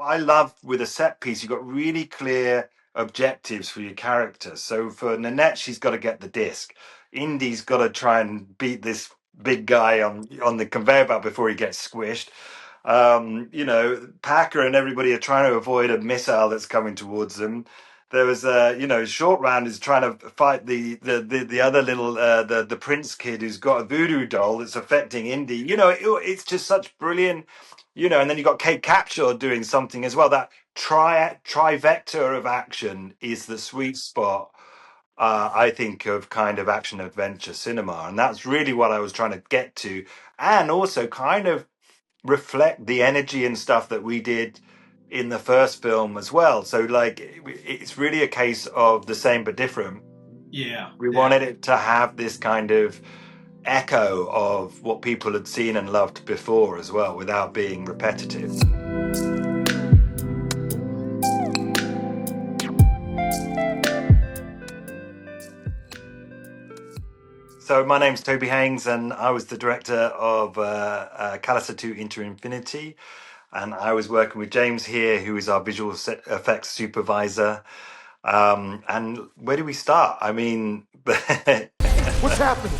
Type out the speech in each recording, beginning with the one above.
I love with a set piece, you've got really clear objectives for your characters. So for Nanette, she's got to get the disc. Indy's got to try and beat this big guy on the conveyor belt before he gets squished. Packer and everybody are trying to avoid a missile that's coming towards them. There was Short Round is trying to fight the other little the prince kid who's got a voodoo doll that's affecting Indy. It's just such brilliant. And then you got Kate Capshaw doing something as well. That trivector of action is the sweet spot, I think, of kind of action adventure cinema, and that's really what I was trying to get to, and also kind of reflect the energy and stuff that we did in the first film as well. So like, it's really a case of the same but different. Yeah. We wanted it to have this kind of echo of what people had seen and loved before as well, without being repetitive. So my name's Toby Haynes, and I was the director of Callister 2 Into Infinity, and I was working with James here, who is our visual effects supervisor. And where do we start? I mean, What's happening?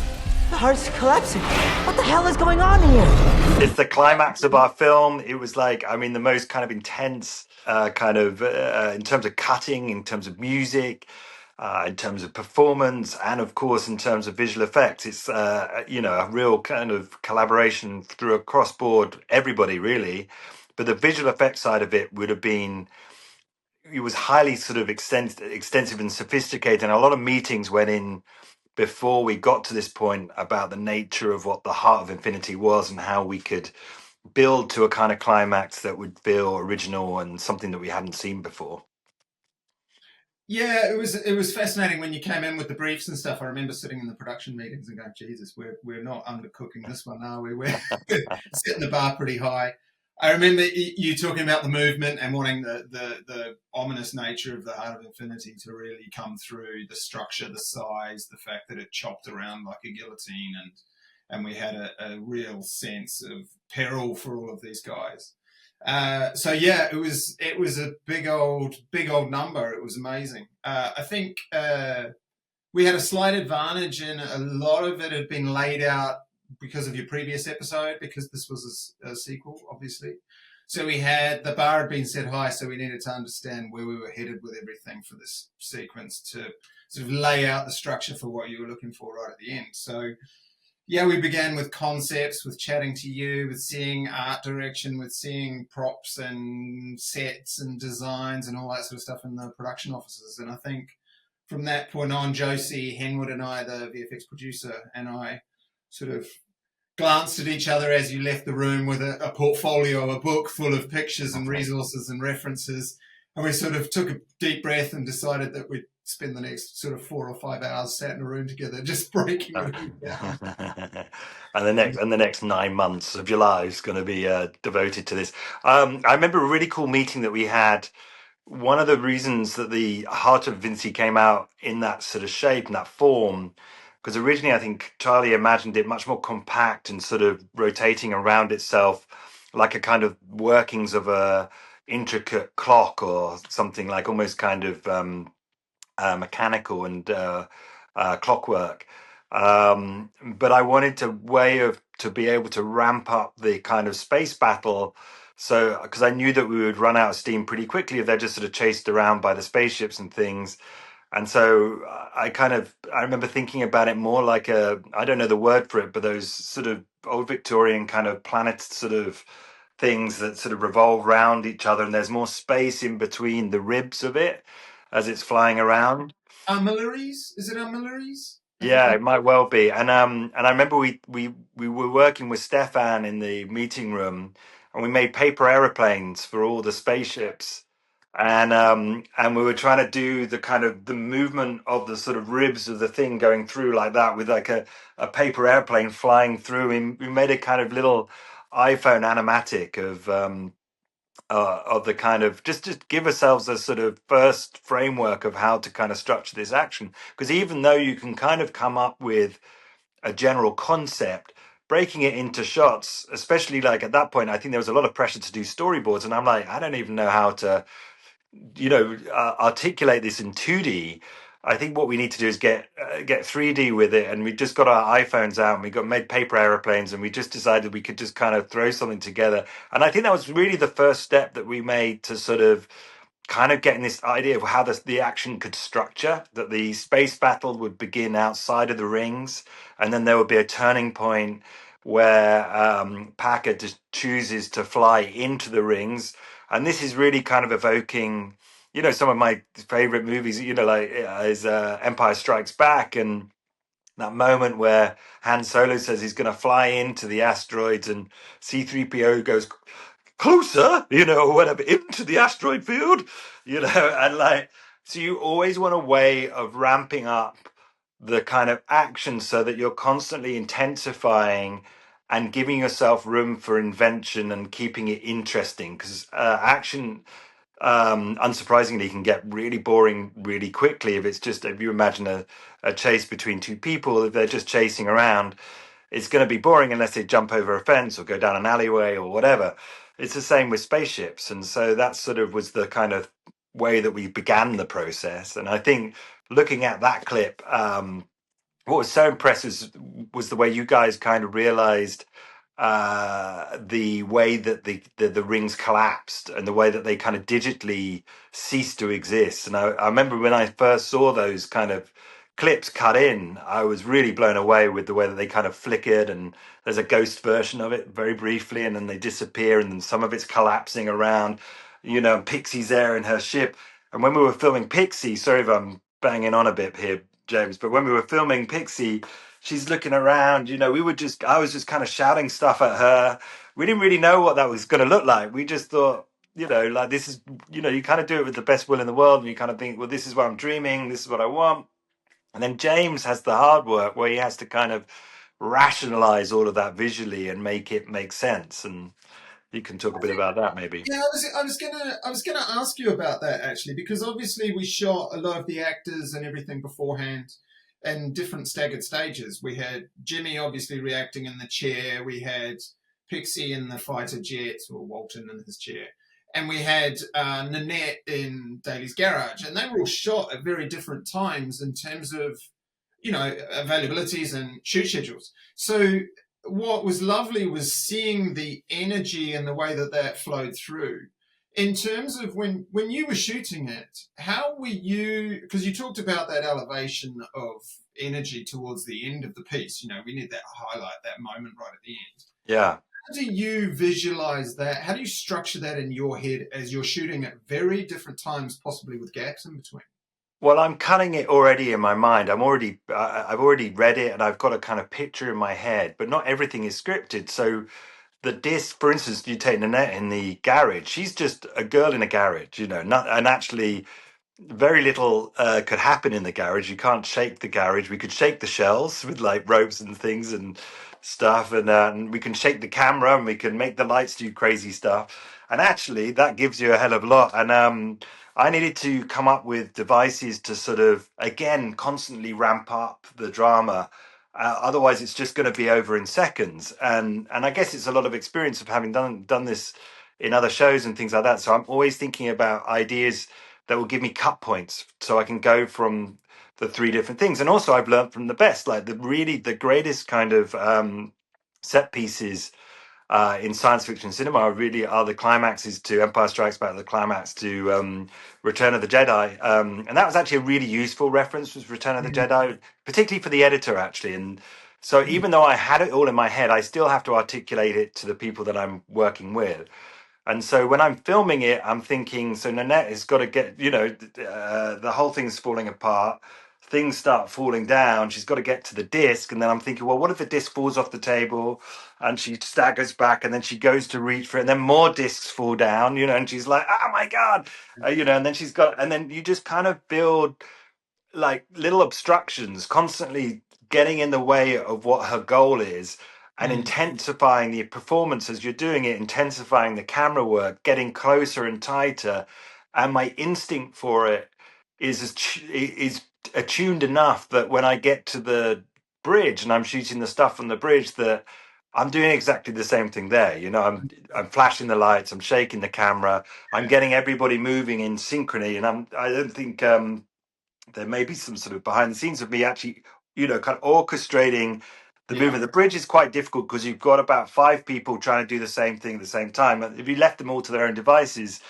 The heart's collapsing. What the hell is going on here? it's the climax of our film. It was like, I mean, the most kind of intense in terms of cutting, in terms of music, in terms of performance, and of course in terms of visual effects. It's a real kind of collaboration through across board, everybody really. But the visual effects side of it would have been, it was highly sort of extensive and sophisticated, and a lot of meetings went in before we got to this point about the nature of what the Heart of Infinity was and how we could build to a kind of climax that would feel original and something that we hadn't seen before. Yeah, it was fascinating when you came in with the briefs and stuff. I remember sitting in the production meetings and going, "Jesus, we're not undercooking this one, are we? We're setting the bar pretty high." I remember you talking about the movement and wanting the ominous nature of the Heart of Infinity to really come through, the structure, the size, the fact that it chopped around like a guillotine, and we had a real sense of peril for all of these guys. So yeah, it was a big old number. It was amazing. I think we had a slight advantage, and a lot of it had been laid out because of your previous episode, because this was a sequel, obviously. So we had, the bar had been set high, so we needed to understand where we were headed with everything for this sequence to sort of lay out the structure for what you were looking for right at the end. So yeah, we began with concepts, with chatting to you, with seeing art direction, with seeing props and sets and designs and all that sort of stuff in the production offices. And I think from that point on, Josie Henwood and I, the VFX producer, and I sort of glanced at each other as you left the room with a portfolio, a book full of pictures and resources and references. And we sort of took a deep breath and decided that we'd spend the next sort of 4 or 5 hours sat in a room together, just breaking it down. And the next 9 months of your lives going to be devoted to this. I remember a really cool meeting that we had. One of the reasons that the Heart of Vinci came out in that sort of shape and that form, because originally I think Charlie imagined it much more compact and sort of rotating around itself like a kind of workings of a intricate clock or something, like almost kind of mechanical and clockwork. But I wanted to be able to ramp up the kind of space battle. So, because I knew that we would run out of steam pretty quickly if they're just sort of chased around by the spaceships and things. And so I remember thinking about it more like I don't know the word for it, but those sort of old Victorian kind of planet sort of things that sort of revolve around each other, and there's more space in between the ribs of it as it's flying around. Armillaries? Is it armillaries? Yeah, it might well be. And I remember we were working with Stefan in the meeting room, and we made paper aeroplanes for all the spaceships. And we were trying to do the kind of the movement of the sort of ribs of the thing going through like that, with like a paper airplane flying through. We made a kind of little iPhone animatic of the kind of just give ourselves a sort of first framework of how to kind of structure this action, because even though you can kind of come up with a general concept, breaking it into shots, especially like at that point, I think there was a lot of pressure to do storyboards, and I'm like, I don't even know how to, articulate this in 2D. I think what we need to do is get 3D with it, and we just got our iPhones out and we got made paper airplanes, and we just decided we could just kind of throw something together. And I think that was really the first step that we made to sort of kind of getting this idea of how the action could structure, that the space battle would begin outside of the rings, and then there would be a turning point where Packer just chooses to fly into the rings. And this is really kind of evoking, some of my favorite movies, like is Empire Strikes Back, and that moment where Han Solo says he's going to fly into the asteroids and C-3PO goes closer, or whatever, into the asteroid field, and like, so you always want a way of ramping up the kind of action so that you're constantly intensifying and giving yourself room for invention and keeping it interesting, because action, unsurprisingly, can get really boring really quickly if you imagine a chase between two people. If they're just chasing around, it's going to be boring unless they jump over a fence or go down an alleyway or whatever. It's the same with spaceships. And so that sort of was the kind of way that we began the process. And I think looking at that clip, what was so impressive was the way you guys kind of realized the way that the rings collapsed and the way that they kind of digitally ceased to exist. And I remember when I first saw those kind of clips cut in, I was really blown away with the way that they kind of flickered, and there's a ghost version of it very briefly, and then they disappear, and then some of it's collapsing around, and Pixie's there in her ship. And when we were filming Pixie, sorry if I'm banging on a bit here, James, but when we were filming Pixie, she's looking around, I was just kind of shouting stuff at her. We didn't really know what that was going to look like. We just thought, like, this is, you kind of do it with the best will in the world, and you kind of think, well, this is what I'm dreaming, this is what I want. And then James has the hard work where he has to kind of rationalize all of that visually and make it make sense. And you can talk a bit about that, maybe. Yeah, I was gonna ask you about that actually, because obviously we shot a lot of the actors and everything beforehand in different staggered stages. We had Jimmy obviously reacting in the chair, we had Pixie in the fighter jet, or Walton in his chair, and we had Nanette in Daly's garage, and they were all shot at very different times in terms of availabilities and shoot schedules. So what was lovely was seeing the energy and the way that that flowed through. In terms of when you were shooting it, how were you, because you talked about that elevation of energy towards the end of the piece, we need that highlight, that moment right at the end. Yeah. How do you visualize that? How do you structure that in your head as you're shooting at very different times, possibly with gaps in between? Well, I'm cutting it already in my mind. I've already read it, and I've got a kind of picture in my head, but not everything is scripted. So the disc, for instance, you take Nanette in the garage, she's just a girl in a garage, and actually very little could happen in the garage. You can't shake the garage. We could shake the shells with like ropes and things and stuff, and we can shake the camera, and we can make the lights do crazy stuff. And actually, that gives you a hell of a lot. And I needed to come up with devices to sort of again constantly ramp up the drama. Otherwise, it's just going to be over in seconds. And I guess it's a lot of experience of having done this in other shows and things like that. So I'm always thinking about ideas that will give me cut points so I can go from the three different things. And also I've learned from the best, like the greatest kind of set pieces in science fiction cinema really are the climaxes to Empire Strikes Back, the climax to Return of the Jedi. And that was actually a really useful reference, was Return of the Jedi, particularly for the editor, actually. And so even though I had it all in my head, I still have to articulate it to the people that I'm working with. And so when I'm filming it, I'm thinking, so Nanette has got to get, the whole thing's falling apart. Things start falling down. She's got to get to the disc. And then I'm thinking, well, what if the disc falls off the table and she staggers back and then she goes to reach for it and then more discs fall down, and she's like, oh my God, and then and then you just kind of build like little obstructions, constantly getting in the way of what her goal is, and intensifying the performance as you're doing it, intensifying the camera work, getting closer and tighter. And my instinct for it is attuned enough that when I get to the bridge and I'm shooting the stuff on the bridge, that I'm doing exactly the same thing there. You know, I'm flashing the lights, I'm shaking the camera, I'm getting everybody moving in synchrony, and I don't think there may be some sort of behind the scenes of me actually, you know, kind of orchestrating the Yeah. movement. The bridge is quite difficult because you've got about 5 people trying to do the same thing at the same time. And if you left them all to their own devices,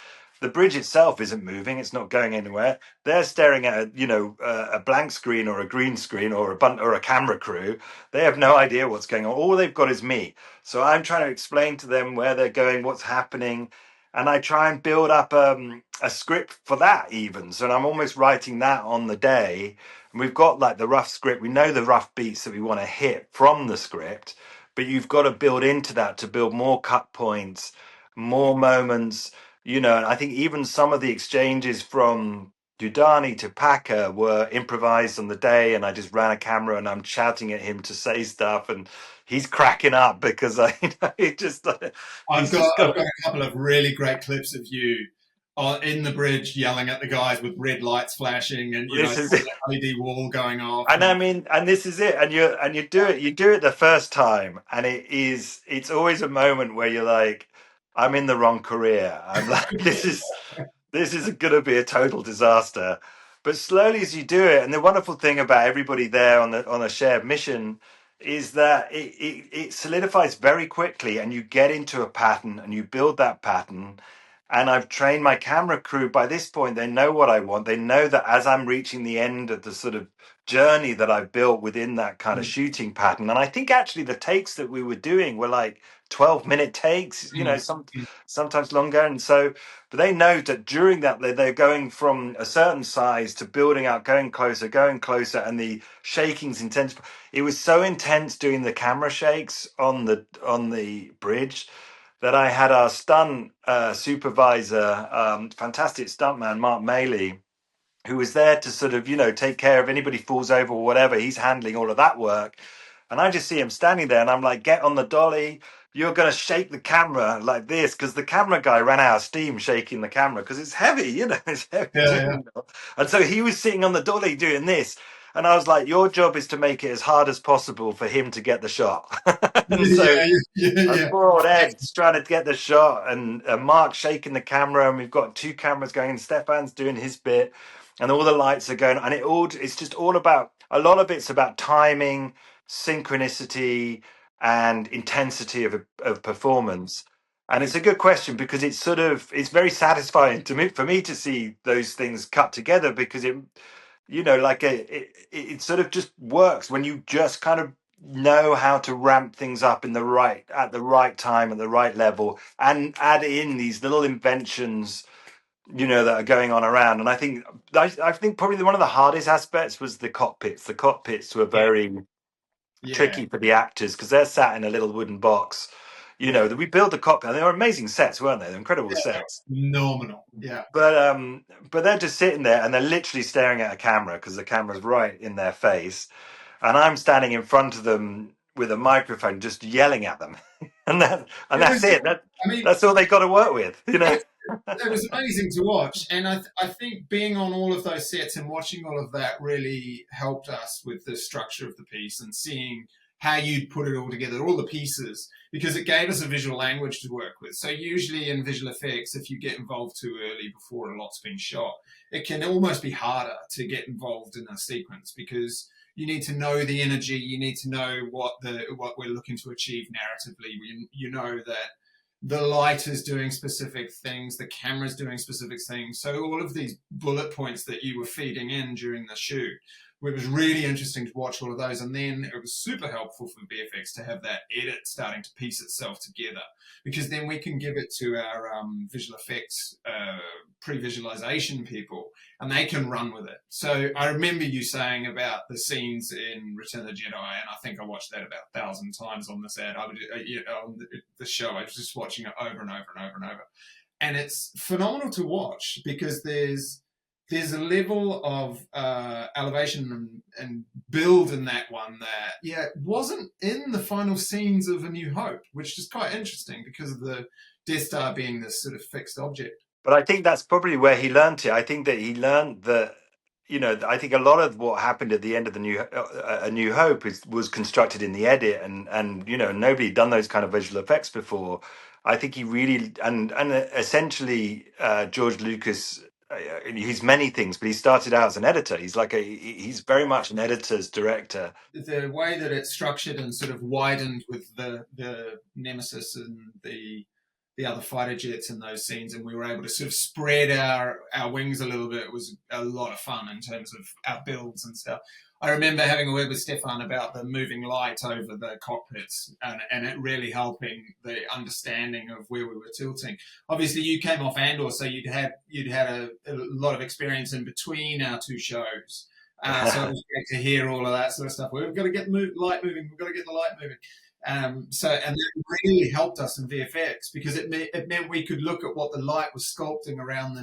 the bridge itself isn't moving; it's not going anywhere. They're staring at a blank screen or a green screen or a camera crew. They have no idea what's going on. All they've got is me. So I'm trying to explain to them where they're going, what's happening, and I try and build up a script for that even. So I'm almost writing that on the day, and we've got like the rough script. We know the rough beats that we want to hit from the script, but you've got to build into that to build more cut points, more moments. You know, and I think even some of the exchanges from Dudani to Packer were improvised on the day, and I just ran a camera and I'm shouting at him to say stuff, and he's cracking up because it just I've he's got just I've got got a couple of really great clips of you in the bridge yelling at the guys with red lights flashing and this is the LED wall going off. and I And mean, and this is it, and you do it the first time, and it's always a moment where you're like, I'm in the wrong career. I'm like, this is going to be a total disaster. But slowly as you do it, and the wonderful thing about everybody there on a shared mission is that it solidifies very quickly, and you get into a pattern, and you build that pattern. And I've trained my camera crew. By this point, they know what I want. They know that as I'm reaching the end of the sort of journey that I've built within that kind of shooting pattern. And I think actually the takes that we were doing were like 12-minute takes, you know, sometimes longer. And so, but they know that during that they're going from a certain size to building out, going closer, and the shaking's intense. It was so intense doing the camera shakes on the bridge that I had our stunt supervisor, fantastic stuntman Mark Maley, who was there to sort of, take care of anybody falls over or whatever. He's handling all of that work. And I just see him standing there and I'm like, get on the dolly. You're going to shake the camera like this because the camera guy ran out of steam shaking the camera because it's heavy, it's heavy. yeah, And so he was sitting on the dolly doing this. And I was like, your job is to make it as hard as possible for him to get the shot. And so and yeah. poor old Ed's trying to get the shot, and Mark shaking the camera, and we've got two cameras going, and Stefan's doing his bit, and all the lights are going, and it's just all about a lot of it's about timing, synchronicity, and intensity of performance. And it's a good question because it's very satisfying to me for me to see those things cut together because it sort of just works when you just kind of know how to ramp things up at the right time at the right level and add in these little inventions that are going on around. And I think probably one of the hardest aspects was the cockpits were very Yeah. tricky for the actors because they're sat in a little wooden box. That we built the cockpit and they were amazing sets, weren't they? They're incredible sets. Phenomenal. Yeah. But they're just sitting there and they're literally staring at a camera because the camera's right in their face, and I'm standing in front of them with a microphone, just yelling at them, and that's it. I mean, That's all they got to work with. it was amazing to watch, and I think being on all of those sets and watching all of that really helped us with the structure of the piece and seeing how you'd put it all together, all the pieces, because it gave us a visual language to work with. So usually in visual effects, if you get involved too early before a lot's been shot, it can almost be harder to get involved in a sequence because you need to know the energy, you need to know what we're looking to achieve narratively. You know that the light is doing specific things, the camera's doing specific things. So all of these bullet points that you were feeding in during the shoot, it was really interesting to watch all of those. And then it was super helpful for VFX to have that edit starting to piece itself together, because then we can give it to our visual effects pre-visualization people and they can run with it. So I remember you saying about the scenes in Return of the Jedi, and I think I watched that about 1,000 times on this ad. On the show, I was just watching it over and over and over and over. And it's phenomenal to watch because there's a level of elevation and build in that one that wasn't in the final scenes of A New Hope, which is quite interesting because of the Death Star being this sort of fixed object. But I think that's probably where he learned it. I think that he learned that I think a lot of what happened at the end of the new A New Hope was constructed in the edit, and nobody had done those kind of visual effects before. I think he really and essentially George Lucas. He's many things, but he started out as an editor. He's very much an editor's director. The way that it's structured and sort of widened with the Nemesis and the other fighter jets in those scenes, and we were able to sort of spread our wings a little bit. It was a lot of fun in terms of our builds and stuff. I remember having a word with Stefan about the moving light over the cockpits and it really helping the understanding of where we were tilting. Obviously, you came off Andor, so you'd had a lot of experience in between our two shows. So it was great to hear all of that sort of stuff. We've got to get light moving. We've got to get the light moving. And that really helped us in VFX because it meant we could look at what the light was sculpting around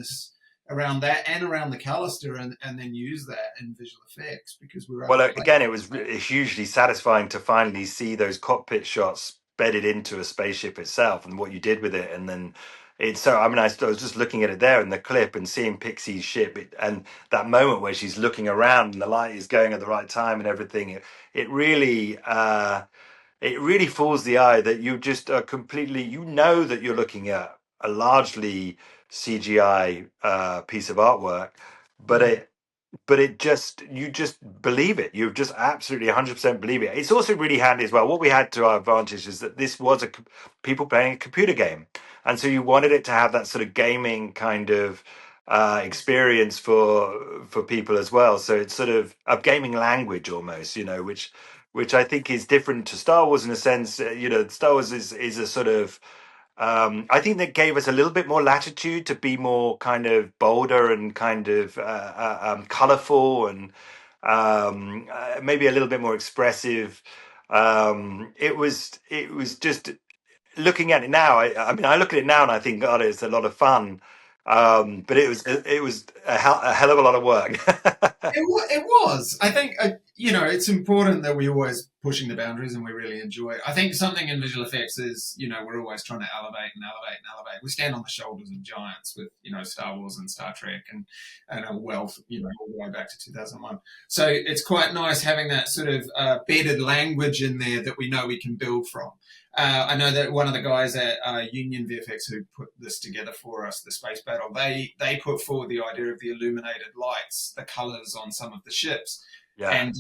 that and around the Callister and then use that in visual effects because we were Well, again, it was hugely satisfying to finally see those cockpit shots bedded into a spaceship itself and what you did with it. And then I was just looking at it there in the clip and seeing Pixie's ship and that moment where she's looking around and the light is going at the right time and everything. It really fools the eye that you just are completely, that you're looking at a largely CGI piece of artwork, but you just believe it. You just absolutely 100% believe it. It's also really handy as well. What we had to our advantage is that this was people playing a computer game, and so you wanted it to have that sort of gaming kind of experience for people as well. So it's sort of a gaming language almost, which I think is different to Star Wars in a sense. Star Wars is a sort of I think that gave us a little bit more latitude to be more kind of bolder and kind of colorful and maybe a little bit more expressive. It was just looking at it now. I mean, I look at it now and I think, God, it's a lot of fun. But it was a hell of a lot of work. It was. I think, it's important that we're always pushing the boundaries and we really enjoy it. I think something in visual effects is, we're always trying to elevate and elevate and elevate. We stand on the shoulders of giants with, Star Wars and Star Trek and a wealth, all the way back to 2001. So it's quite nice having that sort of bedded language in there that we know we can build from. I know that one of the guys at Union VFX who put this together for us, the space battle, they put forward the idea of the illuminated lights, the colors on some of the ships. Yeah. And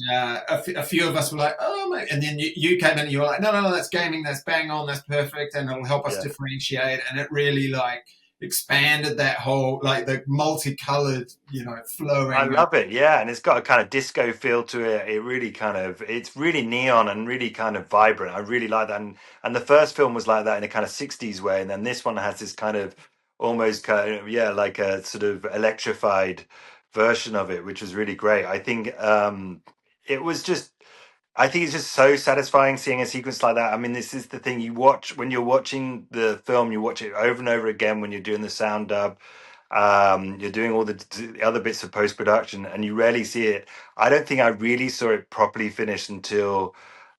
a few of us were like, oh, mate. And then you came in and you were like, no, that's gaming, that's bang on, that's perfect, and it'll help us differentiate. And it really expanded that whole the multicolored flowing. I love it, yeah, and it's got a kind of disco feel to it. It's really neon and really kind of vibrant. I really like that, and the first film was like that in a kind of 60s way, and then this one has this kind of almost kind of like a sort of electrified version of it, which was really great. I think it was just I think it's just so satisfying seeing a sequence like that. I mean, this is the thing you watch when you're watching the film, you watch it over and over again when you're doing the sound dub. You're doing all the other bits of post production, and you rarely see it. I don't think I really saw it properly finished until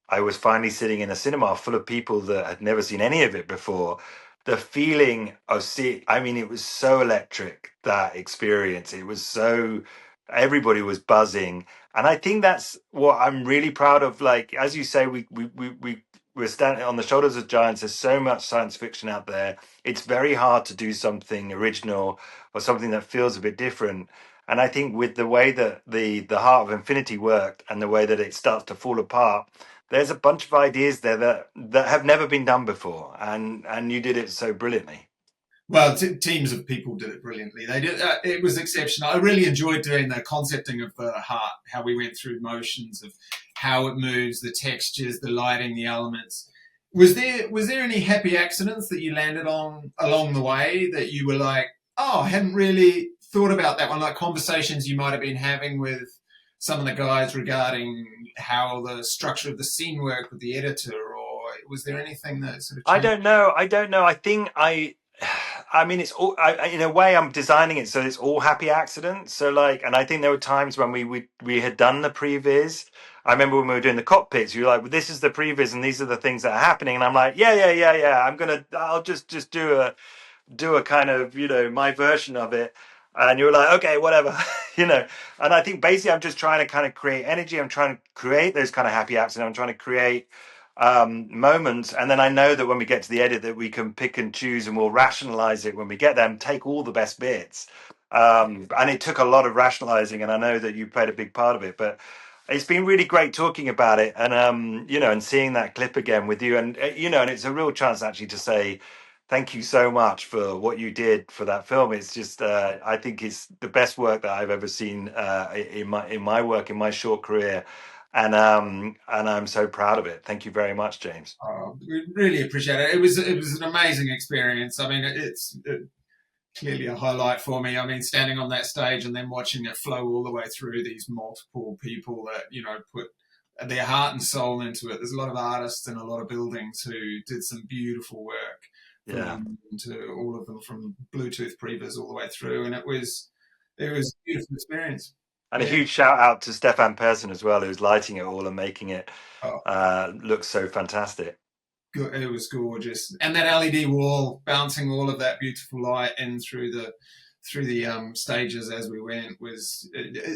I was finally sitting in a cinema full of people that had never seen any of it before. The feeling of it was so electric, that experience. It was so, everybody was buzzing. And I think that's what I'm really proud of. Like, as you say, we're standing on the shoulders of giants. There's so much science fiction out there. It's very hard to do something original or something that feels a bit different. And I think with the way that the Heart of Infinity worked and the way that it starts to fall apart, there's a bunch of ideas there that have never been done before, and you did it so brilliantly. Well, teams of people did it brilliantly. They did. It was exceptional. I really enjoyed doing the concepting of the heart, how we went through motions of how it moves, the textures, the lighting, the elements. Was there any happy accidents that you landed on along the way that you were like, oh, I hadn't really thought about that one, like conversations you might have been having with some of the guys regarding how the structure of the scene worked with the editor, or was there anything that sort of changed? I don't know. I think I mean, it's all in a way. I'm designing it so it's all happy accidents. So and I think there were times when we had done the previs. I remember when we were doing the cockpits, you were like, well, "This is the previs, and these are the things that are happening." And I'm like, "Yeah. I'll just do a kind of my version of it." and you're like, okay, whatever, you know. And I think basically I'm just trying to kind of create energy. I'm trying to create those kind of happy apps, and I'm trying to create moments. And then I know that when we get to the edit, that we can pick and choose, and we'll rationalize it when we get there and take all the best bits. And it took a lot of rationalizing, and I know that you played a big part of it, but it's been really great talking about it, and you know, and seeing that clip again with you, and you know, and it's a real chance actually to say thank you so much for what you did for that film. It's just, I think it's the best work that I've ever seen in my work in my short career, and I'm so proud of it. Thank you very much, James. We really appreciate it. It was an amazing experience. I mean, it's clearly a highlight for me. I mean, standing on that stage and then watching it flow all the way through these multiple people that, you know, put their heart and soul into it. There's a lot of artists and a lot of buildings who did some beautiful work. Yeah. To all of them, from Bluetooth previs all the way through, and it was a beautiful experience. And a huge shout out to Stefan Persson as well, who's lighting it all and making it look so fantastic. It was gorgeous, and that LED wall bouncing all of that beautiful light in through the stages as we went was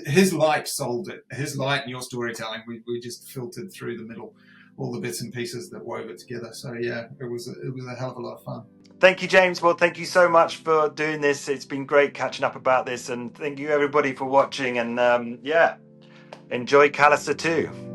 his light sold it. His light and your storytelling, we just filtered through the middle, all the bits and pieces that wove it together. So yeah, it was a hell of a lot of fun. Thank you, James. Well, thank you so much for doing this. It's been great catching up about this, and thank you everybody for watching. And yeah, enjoy Callister 2.